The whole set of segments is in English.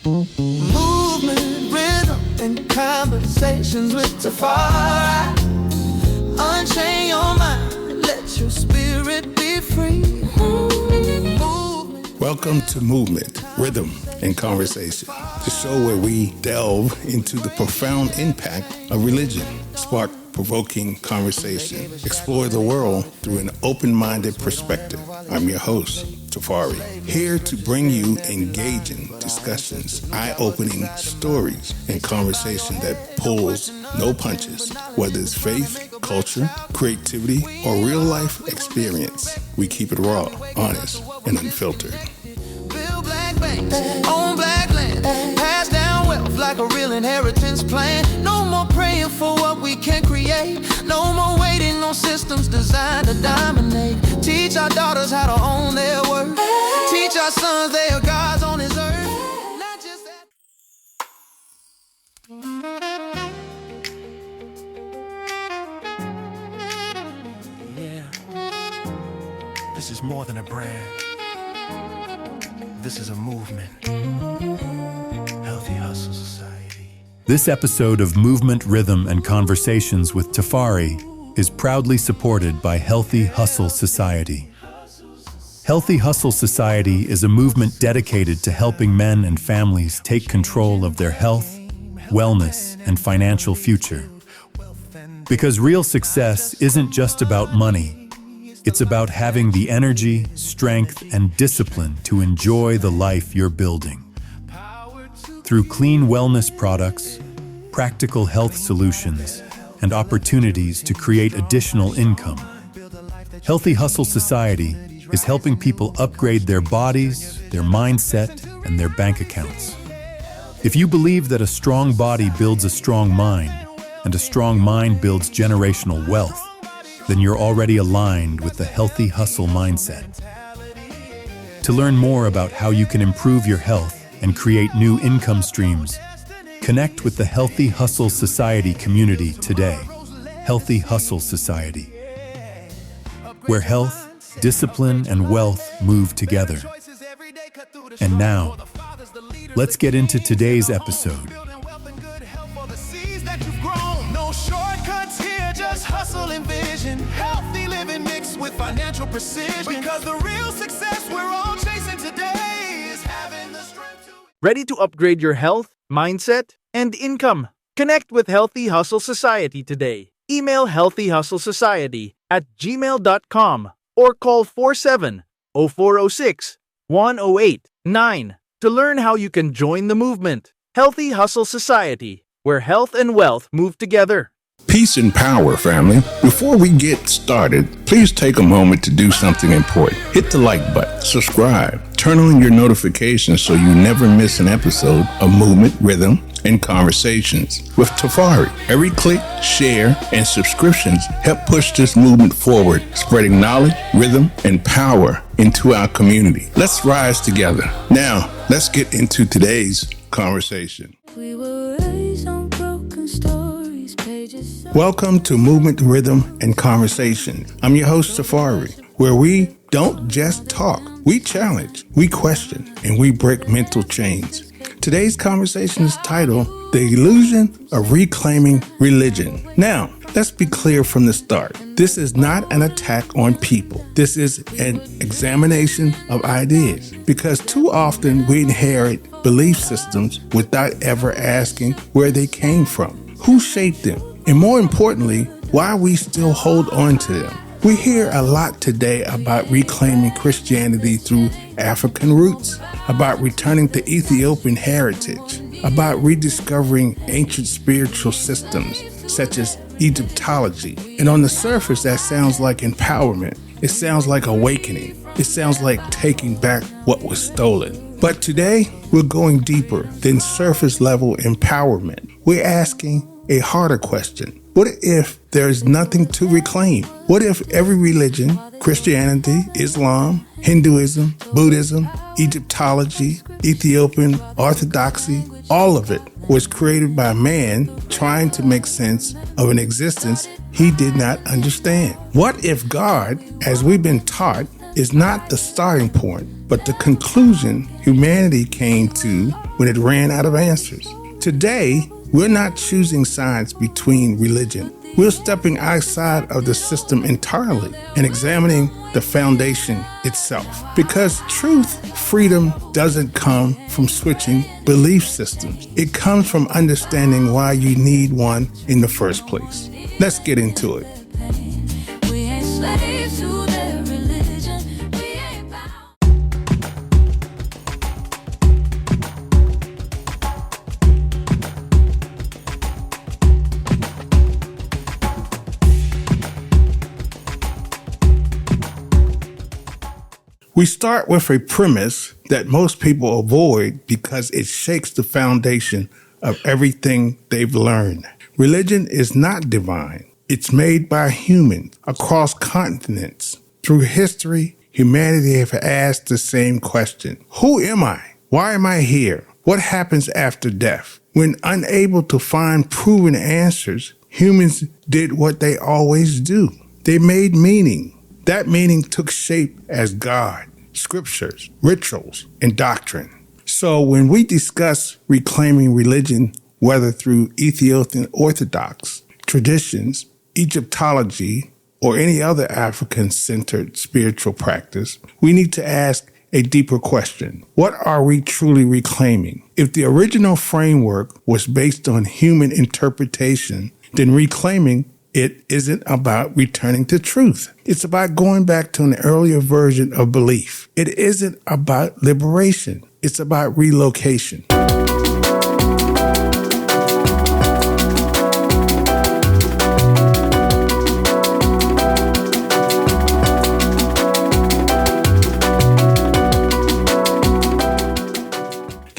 Movement, rhythm, and conversations with Tafari. Unchain your mind, let your spirit be free. Welcome to Movement, Rhythm, and Conversation, the show where we delve into the profound impact of religion, spark provoking conversation, explore the world through an open-minded perspective. I'm your host, Tafari, here to bring you engaging discussions, eye-opening stories, and conversation that pulls no punches, whether it's faith, culture, creativity, or real-life experience. We keep it raw, honest, and unfiltered. Build black banks on black land, pass down wealth like a real inheritance plan. No more praying for what we can create, no more waiting on systems designed to dominate. Teach our daughters how to own their worth, teach our sons they are gods on this earth. Not just that. Yeah, this is more than a brand. This is a movement. Healthy Hustle Society. This episode of Movement, Rhythm, and Conversations with Tafari is proudly supported by Healthy Hustle Society. Healthy Hustle Society is a movement dedicated to helping men and families take control of their health, wellness, and financial future. Because real success isn't just about money. It's about having the energy, strength, and discipline to enjoy the life you're building. Through clean wellness products, practical health solutions, and opportunities to create additional income, Healthy Hustle Society is helping people upgrade their bodies, their mindset, and their bank accounts. If you believe that a strong body builds a strong mind, and a strong mind builds generational wealth, then you're already aligned with the Healthy Hustle mindset. To learn more about how you can improve your health and create new income streams, connect with the Healthy Hustle Society community today. Healthy Hustle Society, where health, discipline, and wealth move together. And now, let's get into today's episode. Hustle and vision, healthy living mixed with financial precision. Because the real success we're all chasing today is having the strength to... Ready to upgrade your health, mindset, and income? Connect with Healthy Hustle Society today. Email healthyhustlesociety@gmail.com or call 47-0406-1089 to learn how you can join the movement. Healthy Hustle Society, where health and wealth move together. Peace and power, family. Before we get started, please take a moment to do something important. Hit the like button, subscribe, turn on your notifications so you never miss an episode of Movement, Rhythm, and Conversations with Tafari. Every click, share, and subscriptions help push this movement forward, spreading knowledge, rhythm, and power into our community. Let's rise together. Now, let's get into today's conversation. We were raised on broken stories, pages. Welcome to Movement, Rhythm, and Conversation. I'm your host, Tafari, where we don't just talk, we challenge, we question, and we break mental chains. Today's conversation is titled, The Illusion of Reclaiming Religion. Now, let's be clear from the start. This is not an attack on people. This is an examination of ideas, because too often we inherit belief systems without ever asking where they came from, who shaped them, and more importantly, why we still hold on to them. We hear a lot today about reclaiming Christianity through African roots, about returning to Ethiopian heritage, about rediscovering ancient spiritual systems such as Egyptology. And on the surface, that sounds like empowerment. It sounds like awakening. It sounds like taking back what was stolen. But today, we're going deeper than surface level empowerment. We're asking a harder question. What if there's nothing to reclaim? What if every religion, Christianity, Islam, Hinduism, Buddhism, Egyptology, Ethiopian Orthodoxy, all of it was created by man trying to make sense of an existence he did not understand? What if God, as we've been taught, is not the starting point, but the conclusion humanity came to when it ran out of answers. Today, we're not choosing sides between religion. We're stepping outside of the system entirely and examining the foundation itself. Because truth, freedom doesn't come from switching belief systems. It comes from understanding why you need one in the first place. Let's get into it. We ain't slaves to their religion. We ain't bound. We start with a premise that most people avoid because it shakes the foundation of everything they've learned. Religion is not divine. It's made by humans across continents. Through history, humanity have asked the same question. Who am I? Why am I here? What happens after death? When unable to find proven answers, humans did what they always do. They made meaning. That meaning took shape as God, scriptures, rituals, and doctrine. So when we discuss reclaiming religion, whether through Ethiopian Orthodox traditions, Egyptology, or any other African-centered spiritual practice, we need to ask a deeper question. What are we truly reclaiming? If the original framework was based on human interpretation, then reclaiming it isn't about returning to truth. It's about going back to an earlier version of belief. It isn't about liberation. It's about relocation.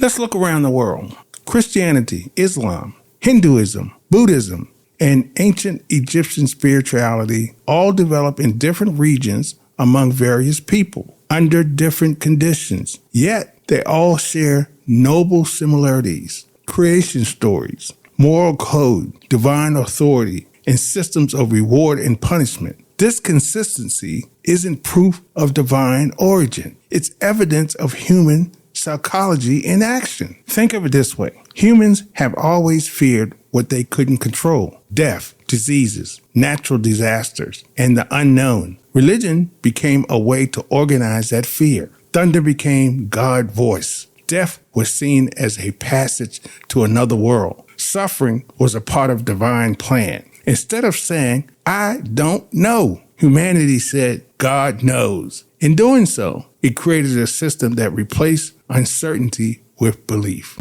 Let's look around the world. Christianity, Islam, Hinduism, Buddhism, and ancient Egyptian spirituality all develop in different regions among various people under different conditions. Yet they all share noble similarities, creation stories, moral code, divine authority, and systems of reward and punishment. This consistency isn't proof of divine origin. It's evidence of human psychology in action. Think of it this way. Humans have always feared what they couldn't control: death, diseases, natural disasters, and the unknown. Religion became a way to organize that fear. Thunder became God's voice. Death was seen as a passage to another world. Suffering was a part of divine plan. Instead of saying, I don't know, humanity said, God knows. In doing so, it created a system that replaced uncertainty with belief.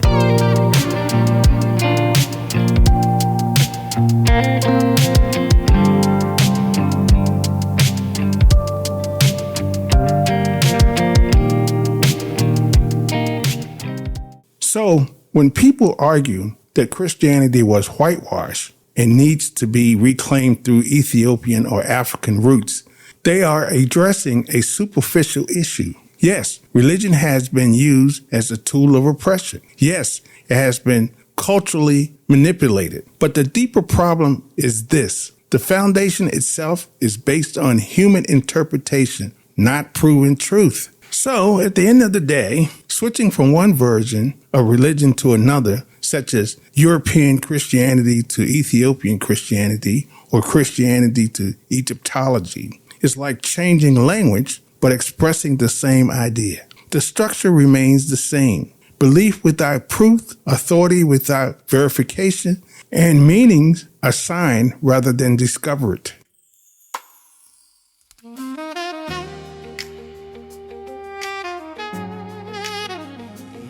So, when people argue that Christianity was whitewashed and needs to be reclaimed through Ethiopian or African roots, they are addressing a superficial issue. Yes, religion has been used as a tool of oppression. Yes, it has been culturally manipulated. But the deeper problem is this. The foundation itself is based on human interpretation, not proven truth. So, at the end of the day, switching from one version of religion to another, such as European Christianity to Ethiopian Christianity or Christianity to Egyptology, is like changing language but expressing the same idea. The structure remains the same. Belief without proof, authority without verification, and meanings assigned rather than discovered.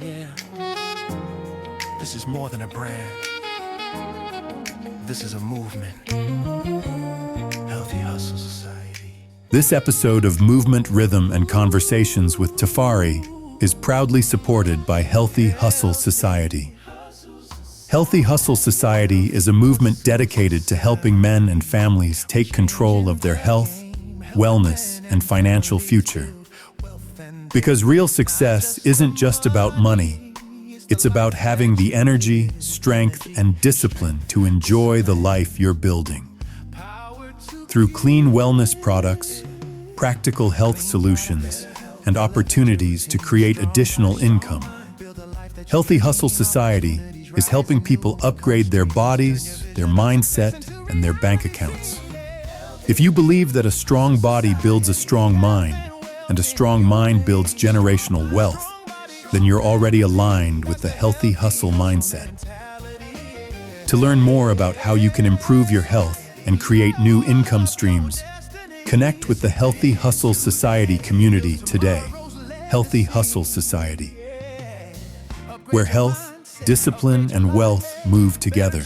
Yeah. This is more than a brand. This is a movement. Healthy Hustle Society. This episode of Movement, Rhythm, and Conversations with Tafari is proudly supported by Healthy Hustle Society. Healthy Hustle Society is a movement dedicated to helping men and families take control of their health, wellness, and financial future. Because real success isn't just about money. It's about having the energy, strength, and discipline to enjoy the life you're building. Through clean wellness products, practical health solutions, and opportunities to create additional income. Healthy Hustle Society is helping people upgrade their bodies, their mindset, and their bank accounts. If you believe that a strong body builds a strong mind, and a strong mind builds generational wealth, then you're already aligned with the Healthy Hustle mindset. To learn more about how you can improve your health and create new income streams, connect with the Healthy Hustle Society community today. Healthy Hustle Society, where health, discipline, and wealth move together.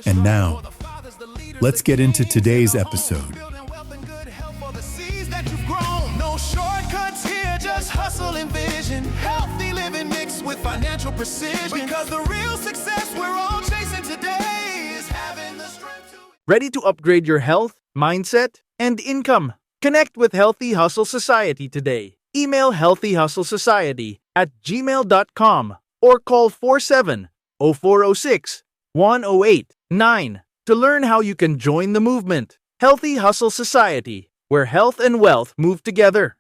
And now, let's get into today's episode. No shortcuts here, just hustle and vision. Healthy living mixed with financial precision. Because the real success we're all chasing today is having the strength to... Ready to upgrade your health, mindset, and income? Connect with Healthy Hustle Society today. Email healthyhustlesociety@gmail.com or call 47-0406-1089 to learn how you can join the movement. Healthy Hustle Society, where health and wealth move together.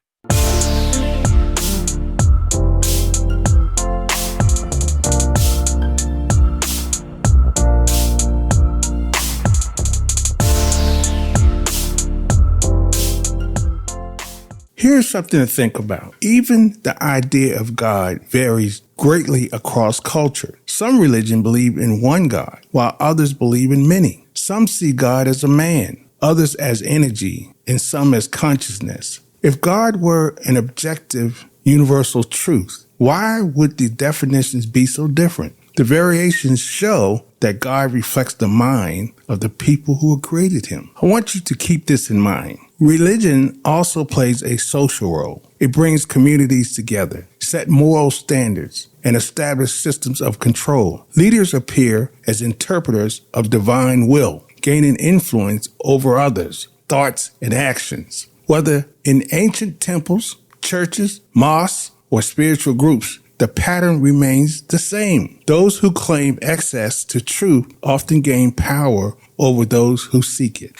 Here's something to think about. Even the idea of God varies greatly across culture. Some religions believe in one God, while others believe in many. Some see God as a man, others as energy, and some as consciousness. If God were an objective, universal truth, why would the definitions be so different? The variations show that God reflects the mind of the people who created him. I want you to keep this in mind. Religion also plays a social role. It brings communities together, set moral standards, and establish systems of control. Leaders appear as interpreters of divine will, gaining influence over others, thoughts, and actions. Whether in ancient temples, churches, mosques, or spiritual groups, the pattern remains the same. Those who claim access to truth often gain power over those who seek it.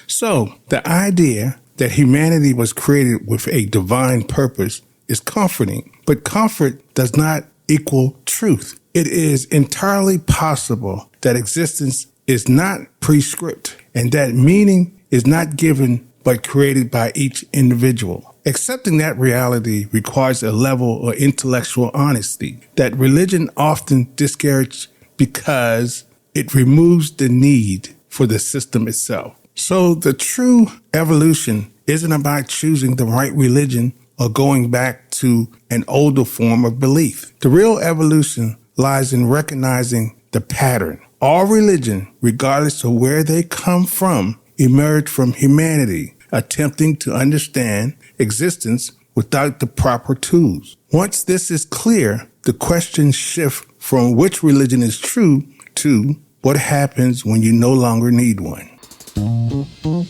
So, the idea that humanity was created with a divine purpose is comforting, but comfort does not equal truth. It is entirely possible that existence is not prescripted and that meaning is not given but created by each individual. Accepting that reality requires a level of intellectual honesty that religion often discourages because it removes the need for the system itself. So the true evolution isn't about choosing the right religion or going back to an older form of belief. The real evolution lies in recognizing the pattern. All religion, regardless of where they come from, emerged from humanity, attempting to understand existence without the proper tools. Once this is clear, the questions shift from which religion is true to what happens when you no longer need one. Movement,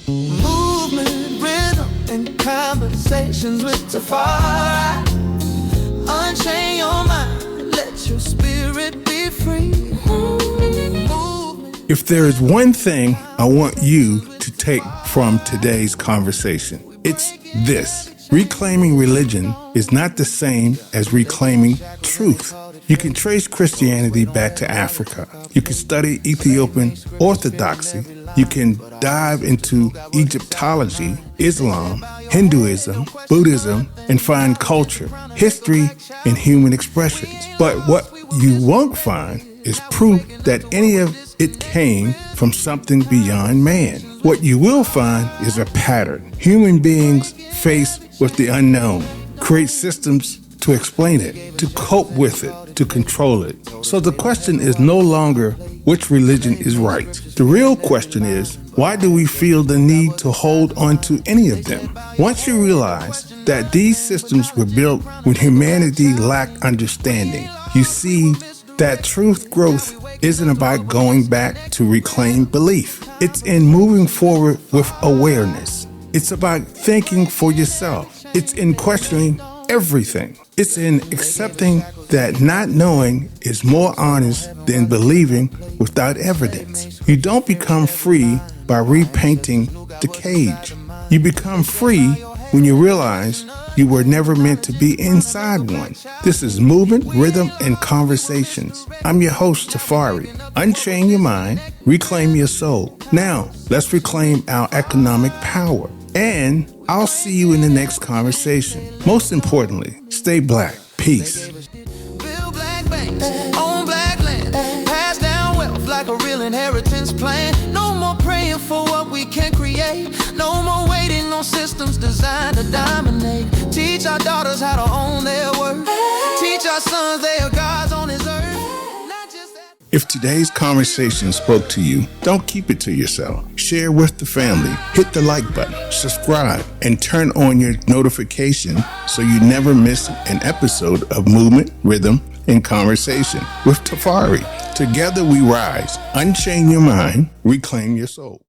rhythm, and conversations with Tafari. Unchain your mind, let your spirit be free. If there is one thing I want you to take from today's conversation, it's this. Reclaiming religion is not the same as reclaiming truth. You can trace Christianity back to Africa. You can study Ethiopian Orthodoxy. You can dive into Egyptology, Islam, Hinduism, Buddhism, and find culture, history, and human expressions. But what you won't find is proof that any of it came from something beyond man. What you will find is a pattern. Human beings faced with the unknown create systems to explain it, to cope with it, to control it. So the question is no longer which religion is right. The real question is, why do we feel the need to hold on to any of them? Once you realize that these systems were built when humanity lacked understanding, you see that truth growth isn't about going back to reclaim belief. It's in moving forward with awareness. It's about thinking for yourself. It's in questioning everything. It's in accepting that not knowing is more honest than believing without evidence. You don't become free by repainting the cage. You become free when you realize you were never meant to be inside one. This is Movement, Rhythm, and Conversations. I'm your host, Tafari. Unchain your mind, reclaim your soul. Now, let's reclaim our economic power. And I'll see you in the next conversation. Most importantly, stay black. Peace. Build black banks, own black land, pass down wealth like a real inheritance plan. No more praying for what we can create. No more waiting on systems designed to dominate. Teach our daughters how to own their worth. Teach our sons they are gods on this earth. Not just that. If today's conversation spoke to you, don't keep it to yourself. Share with the family, hit the like button, subscribe, and turn on your notification so you never miss an episode of Movement, Rhythm, and Conversation with Tafari. Together we rise. Unchain your mind, reclaim your soul.